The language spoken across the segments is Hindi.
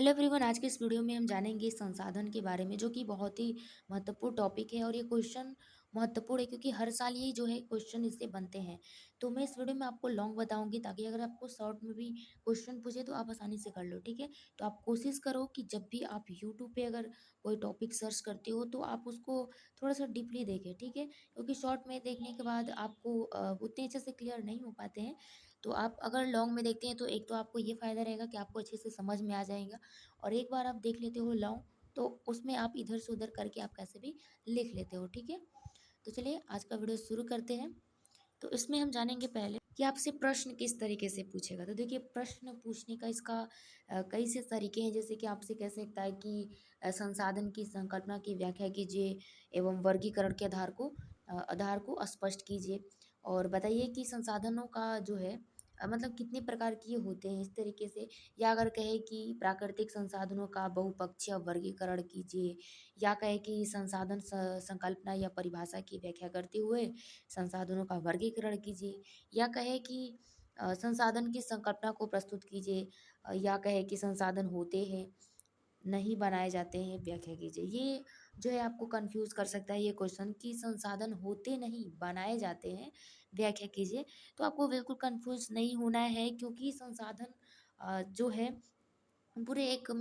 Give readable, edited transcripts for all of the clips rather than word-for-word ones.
हेलो एवरीवन, आज के इस वीडियो में हम जानेंगे संसाधन के बारे में, जो कि बहुत ही महत्वपूर्ण टॉपिक है और ये क्वेश्चन महत्वपूर्ण है क्योंकि हर साल ये जो है क्वेश्चन इससे बनते हैं। तो मैं इस वीडियो में आपको लॉन्ग बताऊंगी ताकि अगर आपको शॉर्ट में भी क्वेश्चन पूछे तो आप आसानी से कर लो। ठीक है, तो आप कोशिश करो कि जब भी आप यूट्यूब पे अगर कोई टॉपिक सर्च करते हो तो आप उसको थोड़ा सा डीपली देखें। ठीक है, क्योंकि शॉर्ट में देखने के बाद आपको उतने अच्छे से क्लियर नहीं हो पाते हैं। तो आप अगर लॉन्ग में देखते हैं तो एक तो आपको ये फ़ायदा रहेगा कि आपको अच्छे से समझ में आ जाएगा, और एक बार आप देख लेते हो लॉन्ग तो उसमें आप इधर से उधर करके आप कैसे भी लिख लेते हो। ठीक है, तो चलिए आज का वीडियो शुरू करते हैं। तो इसमें हम जानेंगे पहले कि आपसे प्रश्न किस तरीके से पूछेगा। तो देखिए, प्रश्न पूछने का इसका कई से तरीके हैं। जैसे कि आपसे कह सकता है कि संसाधन की संकल्पना की व्याख्या कीजिए एवं वर्गीकरण के आधार को स्पष्ट कीजिए, और बताइए कि संसाधनों का जो है मतलब कितने प्रकार के होते हैं, इस तरीके से। या अगर कहे कि प्राकृतिक संसाधनों का बहुपक्षीय वर्गीकरण कीजिए, या कहे कि संकल्पना या परिभाषा की व्याख्या करते हुए संसाधनों का वर्गीकरण कीजिए, या कहे कि संसाधन की संकल्पना को प्रस्तुत कीजिए, या कहे कि संसाधन होते हैं नहीं बनाए जाते हैं, व्याख्या कीजिए। ये जो है आपको कंफ्यूज कर सकता है ये क्वेश्चन कि संसाधन होते नहीं बनाए जाते हैं, व्याख्या कीजिए। तो आपको बिल्कुल कंफ्यूज नहीं होना है, क्योंकि संसाधन जो है पूरे एक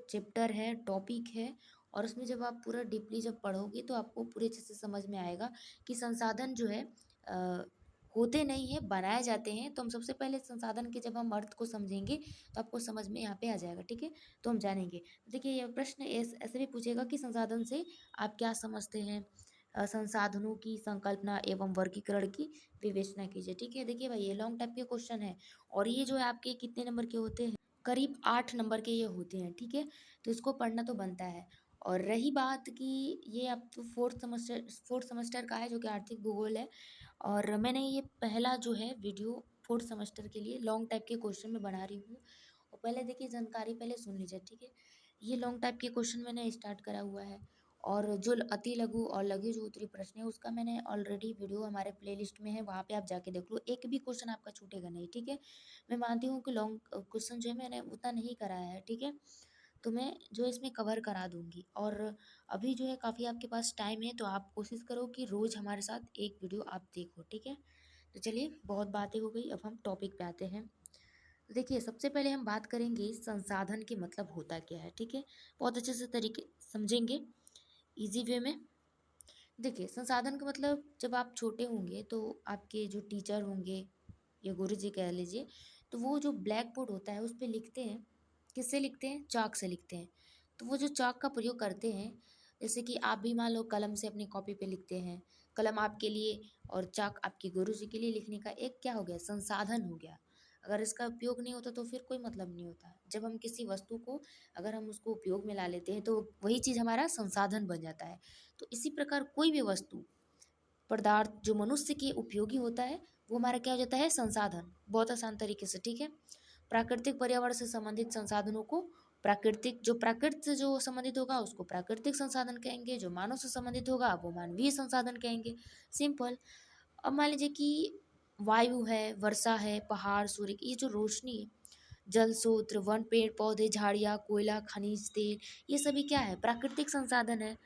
चैप्टर है, टॉपिक है, और उसमें जब आप पूरा डीपली जब पढ़ोगे तो आपको पूरे अच्छे से समझ में आएगा कि संसाधन जो है अ, होते नहीं है, बनाए जाते हैं। तो हम सबसे पहले संसाधन के जब हम अर्थ को समझेंगे तो आपको समझ में यहाँ पे आ जाएगा। ठीक है, तो हम जानेंगे। देखिए, यह प्रश्न ऐसे भी पूछेगा कि संसाधन से आप क्या समझते हैं। संसाधनों की संकल्पना एवं वर्गीकरण की विवेचना कीजिए। ठीक है, देखिए भाई, ये लॉन्ग टाइप के क्वेश्चन है, और ये जो है आपके कितने नंबर के होते हैं, करीब 8 नंबर के ये होते हैं। ठीक है, तो इसको पढ़ना तो बनता है। और रही बात कि ये अब तो फोर्थ सेमेस्टर का है, जो कि आर्थिक भूगोल है, और मैंने ये पहला जो है वीडियो फोर्थ सेमेस्टर के लिए लॉन्ग टाइप के क्वेश्चन में बना रही हूँ। और पहले देखिए, जानकारी पहले सुन लीजिए। ठीक है, ये लॉन्ग टाइप के क्वेश्चन मैंने स्टार्ट करा हुआ है, और जो अति लघु और लघु जो उत्तरीय प्रश्न है उसका मैंने ऑलरेडी वीडियो हमारे प्लेलिस्ट में है, वहाँ पे आप जाके देख लो, एक भी क्वेश्चन आपका छूटेगा नहीं। ठीक है, मैं मानती हूँ कि लॉन्ग क्वेश्चन जो है मैंने उतना नहीं कराया है। ठीक है, तो मैं जो है इसमें कवर करा दूंगी। और अभी जो है काफ़ी आपके पास टाइम है, तो आप कोशिश करो कि रोज़ हमारे साथ एक वीडियो आप देखो। ठीक है, तो चलिए, बहुत बातें हो गई, अब हम टॉपिक पे आते हैं। तो देखिए, सबसे पहले हम बात करेंगे संसाधन के मतलब होता क्या है। ठीक है, बहुत अच्छे से तरीके समझेंगे, इजी वे में। देखिए, संसाधन का मतलब, जब आप छोटे होंगे तो आपके जो टीचर होंगे या गुरुजी कह लीजिए, तो वो जो ब्लैक बोर्ड होता है उस पे लिखते हैं। किससे लिखते हैं? चाक से लिखते हैं। तो वो जो चाक का प्रयोग करते हैं, जैसे कि आप भी मान लो कलम से अपनी कॉपी पे लिखते हैं। कलम आपके लिए और चाक आपके गुरुजी के लिए लिखने का एक क्या हो गया? संसाधन हो गया। अगर इसका उपयोग नहीं होता तो फिर कोई मतलब नहीं होता। जब हम किसी वस्तु को, अगर हम उसको उपयोग में ला लेते हैं तो वही चीज़ हमारा संसाधन बन जाता है। तो इसी प्रकार कोई भी वस्तु, पदार्थ जो मनुष्य के उपयोगी होता है, वो हमारा क्या हो जाता है? संसाधन। बहुत आसान तरीके से। ठीक है, प्राकृतिक पर्यावरण से संबंधित संसाधनों को प्राकृतिक, जो प्रकृति से जो संबंधित होगा उसको प्राकृतिक संसाधन कहेंगे, जो मानव से संबंधित होगा वो मानवीय संसाधन कहेंगे। सिंपल। अब मान लीजिए कि वायु है, वर्षा है, पहाड़, सूर्य की ये जो रोशनी है, जल स्रोत, वन, पेड़ पौधे, झाड़ियाँ, कोयला, खनिज तेल, ये सभी क्या है? प्राकृतिक संसाधन है।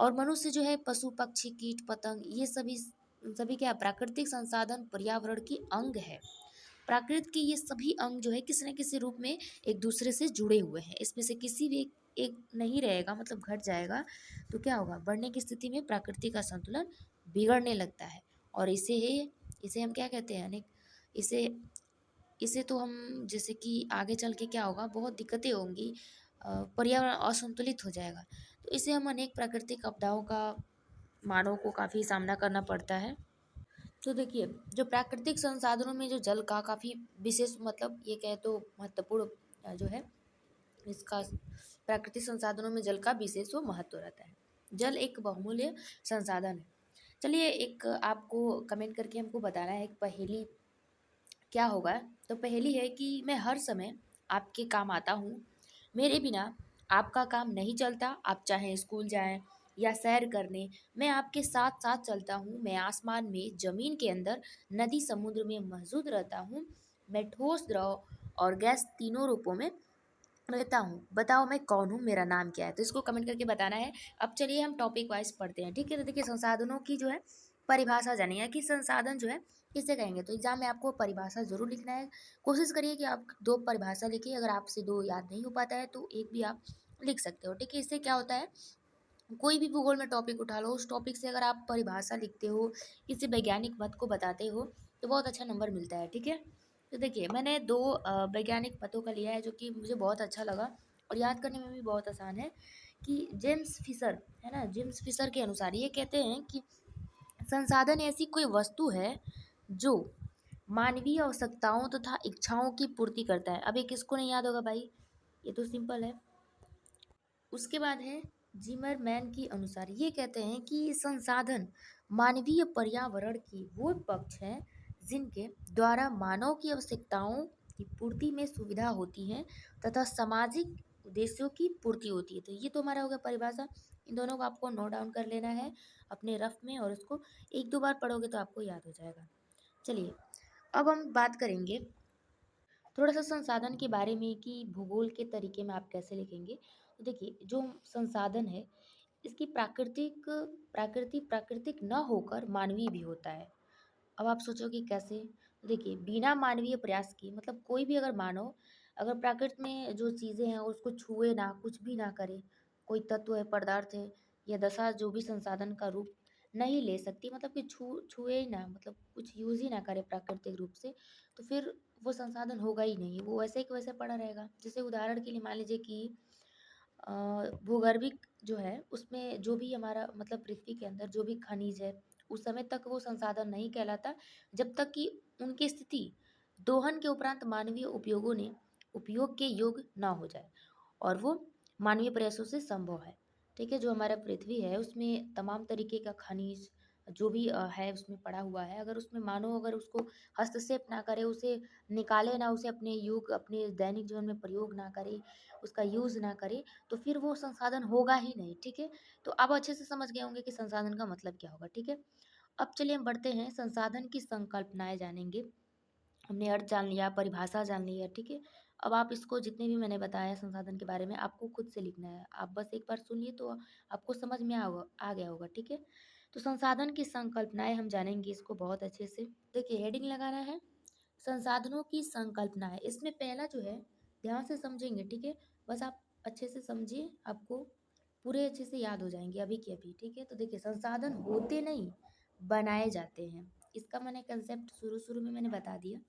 और मनुष्य जो है, पशु पक्षी कीट पतंग, ये सभी सभी क्या है? प्राकृतिक संसाधन पर्यावरण की अंग है। प्रकृति के ये सभी अंग जो है किसी न किसी रूप में एक दूसरे से जुड़े हुए हैं। इसमें से किसी भी एक नहीं रहेगा, मतलब घट जाएगा, तो क्या होगा? बढ़ने की स्थिति में प्रकृति का संतुलन बिगड़ने लगता है। और इसे हम क्या कहते हैं? अनेक इसे इसे तो हम, जैसे कि आगे चल के क्या होगा, बहुत दिक्कतें होंगी, पर्यावरण असंतुलित हो जाएगा। तो इसे हम अनेक प्राकृतिक आपदाओं का मानव को काफ़ी सामना करना पड़ता है। तो देखिए, जो प्राकृतिक संसाधनों में जो जल का काफ़ी विशेष, मतलब ये कहे तो महत्वपूर्ण जो है इसका, प्राकृतिक संसाधनों में जल का विशेष वो महत्व रहता है। जल एक बहुमूल्य संसाधन है। चलिए, एक आपको कमेंट करके हमको बताना है, एक पहेली क्या होगा। तो पहेली है कि मैं हर समय आपके काम आता हूँ, मेरे बिना आपका काम नहीं चलता। आप चाहे स्कूल जाएं या सैर करने, मैं आपके साथ साथ चलता हूँ। मैं आसमान में, जमीन के अंदर, नदी समुद्र में मौजूद रहता हूँ। मैं ठोस, द्रव और गैस तीनों रूपों में लेता हूँ, बताओ मैं कौन हूँ, मेरा नाम क्या है? तो इसको कमेंट करके बताना है। अब चलिए हम टॉपिक वाइज़ पढ़ते हैं, ठीक है? तो देखिए संसाधनों की जो है परिभाषा जानिए कि संसाधन जो है किसे कहेंगे? तो एग्ज़ाम में आपको परिभाषा ज़रूर लिखना है। कोशिश करिए कि आप 2 परिभाषा लिखिए, अगर आपसे 2 याद नहीं हो पाता है तो 1 भी आप लिख सकते हो, ठीक है? इससे क्या होता है, कोई भी भूगोल में टॉपिक उठा लो, उस टॉपिक से अगर आप परिभाषा लिखते हो, किसी वैज्ञानिक मत को बताते हो, तो बहुत अच्छा नंबर मिलता है, ठीक है? तो देखिए मैंने 2 वैज्ञानिक मतों का लिया है जो कि मुझे बहुत अच्छा लगा और याद करने में भी बहुत आसान है कि जेम्स फिशर, है ना? जेम्स फिशर के अनुसार ये कहते हैं कि संसाधन ऐसी कोई वस्तु है जो मानवीय आवश्यकताओं तथा इच्छाओं की पूर्ति करता है। अब ये किसको नहीं याद होगा भाई? ये तो सिंपल है। उसके बाद है जिमरमैन के अनुसार ये कहते हैं कि संसाधन मानवीय पर्यावरण की वो पक्ष हैं जिनके द्वारा मानव की आवश्यकताओं की पूर्ति में सुविधा होती है तथा सामाजिक उद्देश्यों की पूर्ति होती है। तो ये तो हमारा हो गया परिभाषा। इन दोनों को आपको नोट डाउन कर लेना है अपने रफ में और उसको 1-2 बार पढ़ोगे तो आपको याद हो जाएगा। चलिए अब हम बात करेंगे थोड़ा सा संसाधन के बारे में कि भूगोल के तरीके में आप कैसे लिखेंगे। तो देखिए जो संसाधन है इसकी प्राकृतिक न होकर मानवीय भी होता है। अब आप सोचोगे कैसे? देखिए बिना मानवीय प्रयास की मतलब कोई भी अगर मानव अगर प्रकृति में जो चीज़ें हैं उसको छुए ना, कुछ भी ना करे, कोई तत्व है, पदार्थ है या दशा जो भी संसाधन का रूप नहीं ले सकती, मतलब कि छुए ही ना, मतलब कुछ यूज़ ही ना करे प्राकृतिक रूप से, तो फिर वो संसाधन होगा ही नहीं, वो वैसे के वैसे पड़ा रहेगा। जैसे उदाहरण के लिए मान लीजिए कि अ, भूगर्भिक जो है उसमें जो भी हमारा मतलब पृथ्वी के अंदर जो भी खनिज है उस समय तक वो संसाधन नहीं कहलाता जब तक कि उनकी स्थिति दोहन के उपरांत मानवीय उपयोग के योग ना हो जाए और वो मानवीय प्रयासों से संभव है। ठीक है, जो हमारा पृथ्वी है उसमें तमाम तरीके का खनिज जो भी है उसमें पड़ा हुआ है, अगर उसमें मानो अगर उसको हस्तक्षेप ना करे, उसे निकाले ना, उसे अपने योग अपने दैनिक जीवन में प्रयोग ना करे, उसका यूज़ ना करे, तो फिर वो संसाधन होगा ही नहीं, ठीक है? तो आप अच्छे से समझ गए होंगे कि संसाधन का मतलब क्या होगा, ठीक है? अब चलिए हम बढ़ते हैं, संसाधन की संकल्पनाएँ जानेंगे। हमने अर्थ जान लिया, परिभाषा जान ली है, ठीक है? अब आप इसको जितने भी मैंने बताया संसाधन के बारे में आपको खुद से लिखना है। आप बस एक बार सुनिए तो आपको समझ में आ गया होगा, ठीक है? तो संसाधन की संकल्पनाएँ हम जानेंगे इसको बहुत अच्छे से। देखिए हेडिंग लगाना है संसाधनों की संकल्पना है। इसमें पहला जो है ध्यान से समझेंगे, ठीक है? बस आप अच्छे से समझिए, आपको पूरे अच्छे से याद हो जाएँगे अभी के अभी, ठीक है? तो देखिए संसाधन होते नहीं, बनाए जाते हैं। इसका मैंने कांसेप्ट शुरू-शुरू में मैंने बता दिया।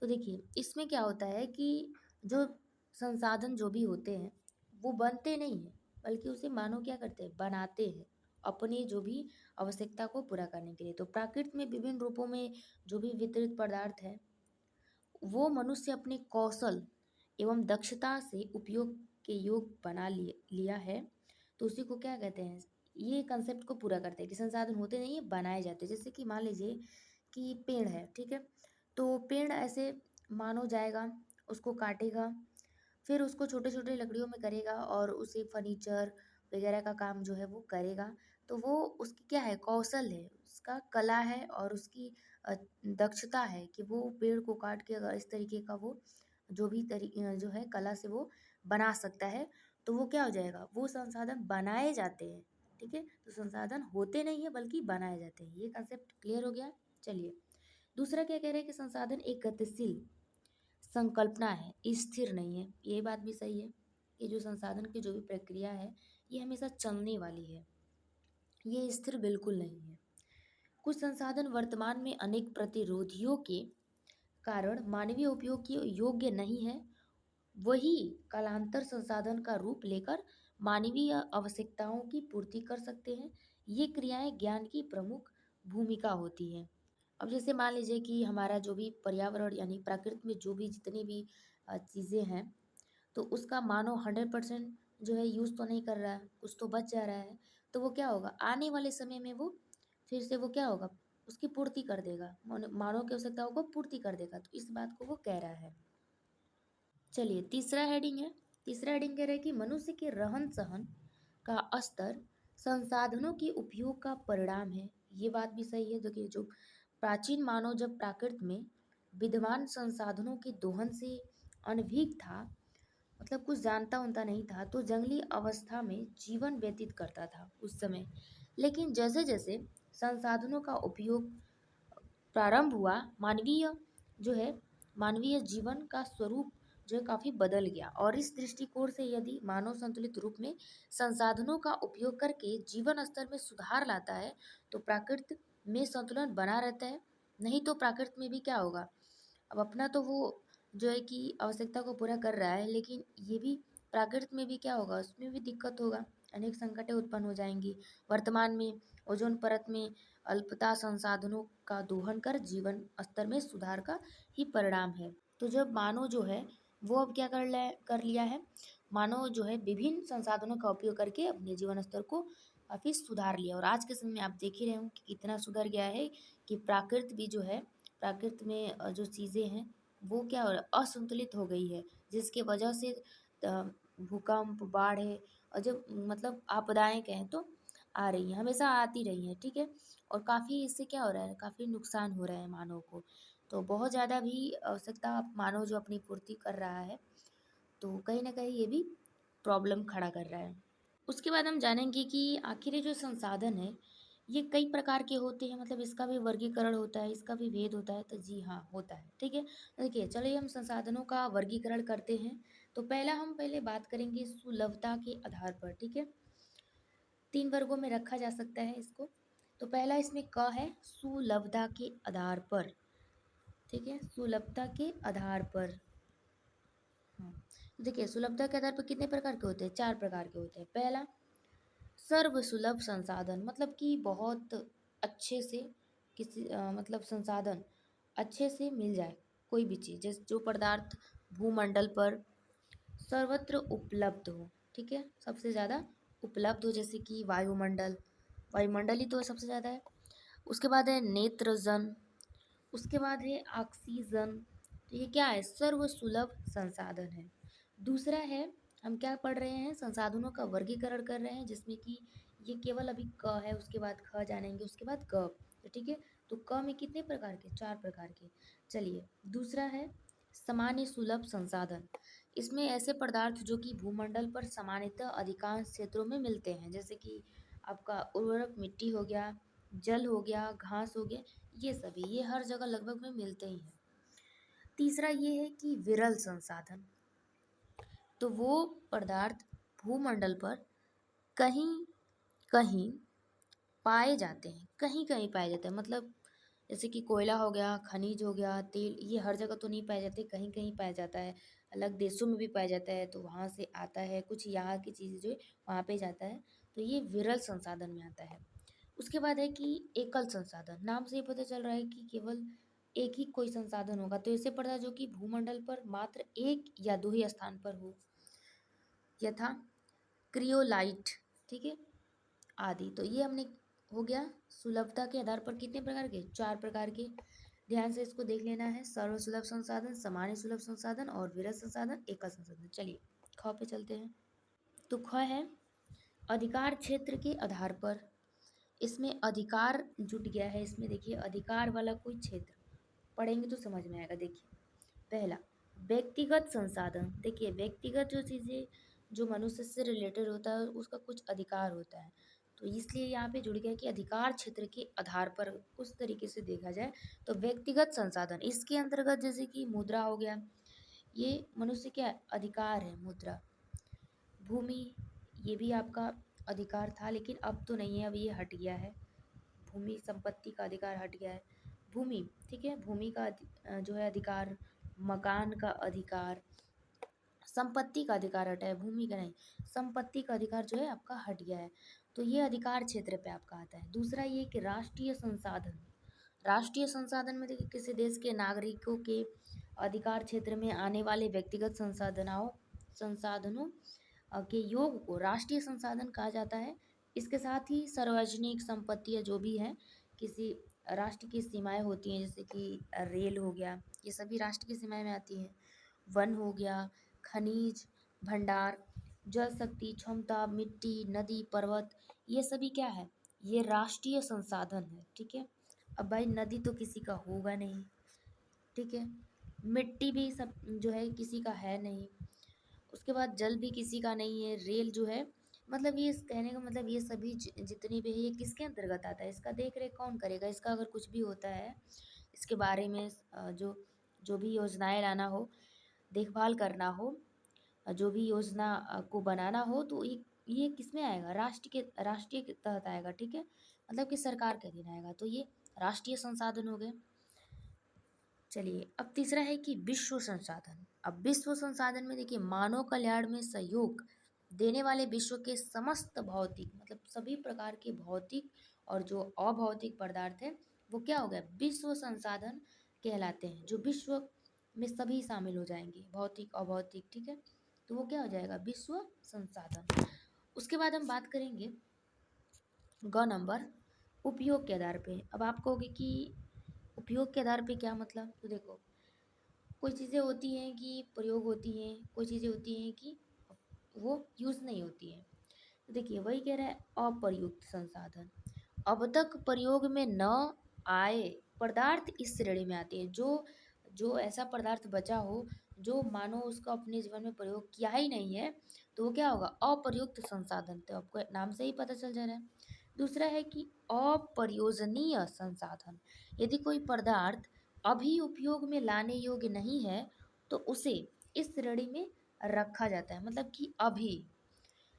तो देखिए इसमें क्या होता है कि जो संसाधन जो भी होते हैं, वो बनते नहीं हैं, बल्कि उसे मानव क्या करते हैं, बनाते हैं, अपनी जो भी आवश्यकता को पूरा करने के लिए। तो प्रकृति में विभिन्न रूपों में जो भी वितरित पदार्थ है वो मनुष्य अपने कौशल एवं दक्षता से उपयोग के योग बना लिया है, तो उसी को क्या कहते हैं, ये कंसेप्ट को पूरा करते हैं कि संसाधन होते नहीं है, बनाए जाते हैं। जैसे कि मान लीजिए कि पेड़ है, ठीक है? तो पेड़ ऐसे मानो जाएगा, उसको काटेगा, फिर उसको छोटे-छोटे लकड़ियों में करेगा और उसे फर्नीचर वगैरह का काम जो है वो करेगा। तो वो उसकी क्या है, कौशल है, उसका कला है और उसकी अ, दक्षता है कि वो पेड़ को काट के अगर इस तरीके का वो जो भी जो है कला से वो बना सकता है, तो वो क्या हो जाएगा, वो संसाधन बनाए जाते हैं, ठीक है? तो संसाधन होते नहीं है बल्कि बनाए जाते हैं। ये कांसेप्ट क्लियर हो गया? चलिए, दूसरा क्या कह रहे हैं कि संसाधन एक गतिशील संकल्पना है, स्थिर नहीं है। ये बात भी सही है कि जो संसाधन की जो भी प्रक्रिया है, ये हमेशा चलने वाली है, ये स्थिर बिल्कुल नहीं है। कुछ संसाधन वर्तमान में अनेक प्रतिरोधियों के कारण मानवीय उपयोग के योग्य नहीं है, वही कालांतर संसाधन का रूप लेकर मानवीय आवश्यकताओं की पूर्ति कर सकते हैं। ये क्रियाएं ज्ञान की प्रमुख भूमिका होती है। अब जैसे मान लीजिए कि हमारा जो भी पर्यावरण यानी प्रकृति में जो भी जितनी भी चीज़ें हैं, तो उसका मानो 100% जो है यूज़ तो नहीं कर रहा है, कुछ तो बच जा रहा है, तो वो क्या होगा, आने वाले समय में वो फिर से वो क्या होगा, उसकी पूर्ति कर देगा, मानव की आवश्यकताओं को पूर्ति कर देगा, तो इस बात को वो कह रहा है। चलिए तीसरा हेडिंग है, तीसरा हेडिंग कह रहा है कि मनुष्य के रहन सहन का स्तर संसाधनों के उपयोग का परिणाम है। ये बात भी सही है। देखिए जो प्राचीन मानव जब प्रकृति में विद्यमान संसाधनों के दोहन से अनभिज्ञ था, मतलब कुछ जानता-वानता नहीं था, तो जंगली अवस्था में जीवन व्यतीत करता था उस समय। लेकिन जैसे-जैसे संसाधनों का उपयोग प्रारंभ हुआ, जो है मानवीय जीवन का स्वरूप जो है काफ़ी बदल गया। और इस दृष्टिकोण से यदि मानव संतुलित रूप में संसाधनों का उपयोग करके जीवन स्तर में सुधार लाता है, तो प्रकृति में संतुलन बना रहता है। नहीं तो प्रकृति में भी क्या होगा, अब अपना तो वो जो है कि आवश्यकता को पूरा कर रहा है, लेकिन ये भी प्राकृत में भी क्या होगा, उसमें भी दिक्कत होगा, अनेक संकटें उत्पन्न हो जाएंगी। वर्तमान में ओजोन परत में अल्पता संसाधनों का दोहन कर जीवन स्तर में सुधार का ही परिणाम है। तो जब मानव जो है वो अब क्या कर लिया है, मानव जो है विभिन्न संसाधनों का उपयोग करके अपने जीवन स्तर को काफी सुधार लिया। और आज के समय में आप देख ही रहे हो कि कितना सुधर गया है, कि प्राकृत भी जो है, प्राकृत में जो चीज़ें हैं वो क्या हो रहा है, असंतुलित हो गई है, जिसके वजह से भूकंप, बाढ़ है और जब मतलब आपदाएं कहें तो आ रही हैं, हमेशा आती रही हैं, ठीक है। और काफ़ी इससे क्या हो रहा है, काफ़ी नुकसान हो रहा है मानव को। तो बहुत ज़्यादा भी आवश्यकता मानव जो अपनी पूर्ति कर रहा है, तो कहीं न कहीं ये भी प्रॉब्लम खड़ा कर रहा है। उसके बाद हम जानेंगे कि आखिर ये जो संसाधन है, ये कई प्रकार के होते हैं, मतलब इसका भी वर्गीकरण होता है, इसका भी भेद होता है। तो जी हाँ, होता है, ठीक है। देखिए, चलिए हम संसाधनों का वर्गीकरण करते हैं। तो हम पहले बात करेंगे सुलभता के आधार पर, ठीक है। 3 वर्गों में रखा जा सकता है इसको। तो पहला इसमें क है, सुलभता के आधार पर, ठीक है, सुलभता के आधार पर। हाँ, तो देखिए सुलभता के आधार पर कितने प्रकार के होते हैं, 4 प्रकार के होते हैं। पहला, सर्वसुलभ संसाधन, मतलब कि बहुत अच्छे से मतलब संसाधन अच्छे से मिल जाए, कोई भी चीज़, जैसे जो पदार्थ भूमंडल पर सर्वत्र उपलब्ध हो, ठीक है, सबसे ज़्यादा उपलब्ध हो, जैसे कि वायुमंडल, वायुमंडल ही तो सबसे ज़्यादा है। उसके बाद है नेत्रजन, उसके बाद है ऑक्सीजन। तो ये क्या है, सर्वसुलभ संसाधन है। दूसरा है, हम क्या पढ़ रहे हैं, संसाधनों का वर्गीकरण कर रहे हैं, जिसमें कि ये केवल अभी क है, उसके बाद ख जानेंगे, उसके बाद ग। तो ठीक है, तो क में कितने प्रकार के, 4 प्रकार के। चलिए, दूसरा है सामान्य सुलभ संसाधन। इसमें ऐसे पदार्थ जो कि भूमंडल पर सामान्यतः अधिकांश क्षेत्रों में मिलते हैं, जैसे कि आपका उर्वरक मिट्टी हो गया, जल हो गया, घास हो गया, ये सभी, ये हर जगह लगभग में मिलते ही हैं। तीसरा ये है कि विरल संसाधन, तो वो पदार्थ भूमंडल पर कहीं कहीं पाए जाते हैं, कहीं कहीं पाए जाते हैं, मतलब जैसे कि कोयला हो गया, खनिज हो गया, तेल, ये हर जगह तो नहीं पाए जाते, कहीं कहीं पाया जाता है। अलग देशों में भी पाया जाता है, तो वहाँ से आता है, कुछ यहाँ की चीज़ें जो है वहाँ पे जाता है, तो ये विरल संसाधन में आता है। उसके बाद है कि एकल संसाधन, नाम से ही पता चल रहा है कि केवल एक ही कोई संसाधन होगा, तो ऐसे पदार्थ जो कि भूमंडल पर मात्र एक या दो ही स्थान पर हो, यथा क्रियोलाइट, ठीक है, आदि। तो ये हमने हो गया सुलभता के आधार पर कितने प्रकार के, 4 प्रकार के। ध्यान से इसको देख लेना है, सर्वसुलभ संसाधन, सामान्य सुलभ संसाधन और विरल संसाधन, एकल संसाधन। चलिए ख पे चलते हैं। तो ख है अधिकार क्षेत्र के आधार पर। इसमें अधिकार जुट गया है, इसमें देखिए अधिकार वाला कोई क्षेत्र, पढ़ेंगे तो समझ में आएगा। देखिए, पहला व्यक्तिगत संसाधन, देखिए व्यक्तिगत जो चीज़ें जो मनुष्य से रिलेटेड होता है उसका कुछ अधिकार होता है, तो इसलिए यहाँ पे जुड़ गया कि अधिकार क्षेत्र के आधार पर उस तरीके से देखा जाए तो व्यक्तिगत संसाधन, इसके अंतर्गत जैसे कि मुद्रा हो गया, ये मनुष्य क्या अधिकार है, मुद्रा। भूमि, ये भी आपका अधिकार था, लेकिन अब तो नहीं है, अब ये हट गया है, भूमि संपत्ति का अधिकार हट गया है। भूमि, ठीक है, भूमि का जो है अधिकार, मकान का अधिकार, संपत्ति का अधिकार हटा है, भूमि का नहीं, संपत्ति का अधिकार जो है आपका हट गया है। तो ये अधिकार क्षेत्र पे आपका आता है। दूसरा ये कि राष्ट्रीय संसाधन, राष्ट्रीय संसाधन में देखिए किसी देश के नागरिकों के अधिकार क्षेत्र में आने वाले व्यक्तिगत संसाधनों के योग को राष्ट्रीय संसाधन कहा जाता है। इसके साथ ही सार्वजनिक संपत्तियाँ जो भी हैं, किसी राष्ट्र की सीमाएं होती हैं, जैसे कि रेल हो गया, ये सभी राष्ट्र की सीमाएं में आती हैं। वन हो गया, खनिज भंडार, जल शक्ति क्षमता, मिट्टी, नदी, पर्वत, ये सभी क्या है, ये राष्ट्रीय संसाधन है, ठीक है। अब भाई नदी तो किसी का होगा नहीं, ठीक है, मिट्टी भी सब जो है किसी का है नहीं, उसके बाद जल भी किसी का नहीं है, रेल जो है मतलब ये कहने का मतलब ये सभी जितनी भी है ये किसके अंतर्गत आता है, इसका देख रेख कौन करेगा, इसका अगर कुछ भी होता है इसके बारे में जो जो भी योजनाएं लाना हो, देखभाल करना हो, जो भी योजना को बनाना हो, तो ये किस में आएगा, राष्ट्रीय के तहत आएगा, ठीक है, मतलब कि सरकार के अधीन आएगा, तो ये राष्ट्रीय संसाधन हो गए। चलिए अब तीसरा है कि विश्व संसाधन। अब विश्व संसाधन में देखिए मानव कल्याण में सहयोग देने वाले विश्व के समस्त भौतिक मतलब सभी प्रकार के भौतिक और जो अभौतिक पदार्थ है वो क्या हो गया, विश्व संसाधन कहलाते हैं, जो विश्व में सभी शामिल हो जाएंगे, भौतिक अभौतिक, ठीक है, तो वो क्या हो जाएगा, विश्व संसाधन। उसके बाद हम बात करेंगे ग नंबर, उपयोग के आधार पे। अब आप कहोगे कि उपयोग के आधार पे क्या मतलब, तो देखो कोई चीज़ें होती हैं कि प्रयोग होती हैं, कोई चीज़ें होती हैं कि वो यूज़ नहीं होती हैं, तो देखिए वही कह रहा है अप्रयुक्त संसाधन, अब तक प्रयोग में न आए पदार्थ इस श्रेणी में आते हैं, जो जो ऐसा पदार्थ बचा हो जो मानो उसका अपने जीवन में प्रयोग किया ही नहीं है, तो वो क्या होगा, अप्रयुक्त संसाधन, तो आपको नाम से ही पता चल जा रहा है। दूसरा है कि अप्रयोजनीय संसाधन, यदि कोई पदार्थ अभी उपयोग में लाने योग्य नहीं है तो उसे इस श्रेणी में रखा जाता है, मतलब कि अभी,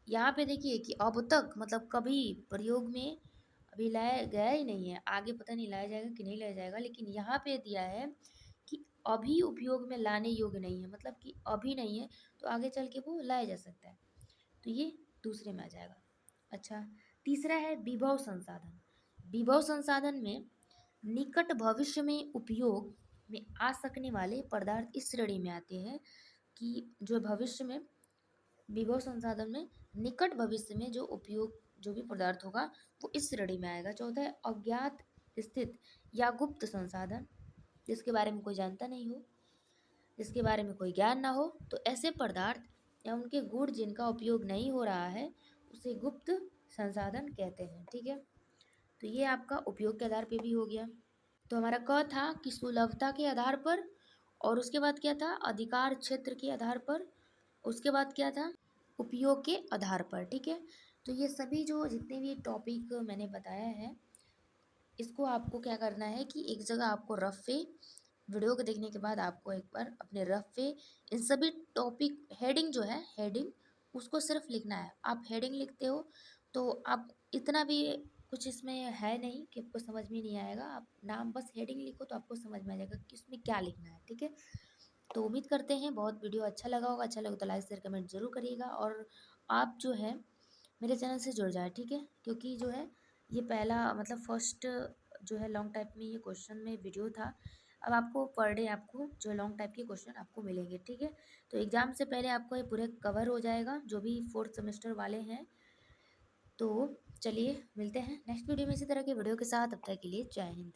यहाँ पे देखिए कि अब तक मतलब कभी प्रयोग में अभी लाया गया ही नहीं है, आगे पता नहीं लाया जाएगा कि नहीं लाया जाएगा, लेकिन यहाँ पे दिया है कि अभी उपयोग में लाने योग्य नहीं है, मतलब कि अभी नहीं है तो आगे चल के वो लाया जा सकता है, तो ये दूसरे में आ जाएगा। अच्छा, तीसरा है विभव संसाधन। विभव संसाधन में निकट भविष्य में उपयोग में आ सकने वाले पदार्थ इस श्रेणी में आते हैं कि जो भविष्य में विभव संसाधन में निकट भविष्य में जो उपयोग जो भी पदार्थ होगा वो इस श्रेणी में आएगा। चौथा है अज्ञात स्थित या गुप्त संसाधन, जिसके बारे में कोई जानता नहीं हो, जिसके बारे में कोई ज्ञान ना हो, तो ऐसे पदार्थ या उनके गुण जिनका उपयोग नहीं हो रहा है उसे गुप्त संसाधन कहते हैं, ठीक है, तो ये आपका उपयोग के आधार पे भी हो गया। तो हमारा क था कि सुलभता के आधार पर, और उसके बाद क्या था, अधिकार क्षेत्र के आधार पर, उसके बाद क्या था, उपयोग के आधार पर, ठीक है। तो ये सभी जो जितने भी टॉपिक मैंने बताया है इसको आपको क्या करना है कि एक जगह आपको रफ पे वीडियो को देखने के बाद आपको एक बार अपने रफ पे इन सभी टॉपिक हेडिंग जो है हेडिंग उसको सिर्फ लिखना है। आप हेडिंग लिखते हो तो आप इतना भी कुछ इसमें है नहीं कि आपको समझ में नहीं आएगा, आप नाम बस हेडिंग लिखो तो आपको समझ में आ जाएगा कि उसमें क्या लिखना है, ठीक है। तो उम्मीद करते हैं बहुत वीडियो अच्छा लगा होगा, अच्छा लगा तो लाइक शेयर कमेंट जरूर करिएगा, और आप जो है मेरे चैनल से जुड़ जाए, ठीक है, क्योंकि जो है ये पहला मतलब फर्स्ट जो है लॉन्ग टाइप में ये क्वेश्चन में वीडियो था। अब आपको पर डे आपको जो लॉन्ग टाइप के क्वेश्चन आपको मिलेंगे, ठीक है, तो एग्ज़ाम से पहले आपको ये पूरे कवर हो जाएगा जो भी फोर्थ सेमेस्टर वाले हैं। तो चलिए मिलते हैं नेक्स्ट वीडियो में इसी तरह के वीडियो के साथ, अब तक के लिए जय हिंद।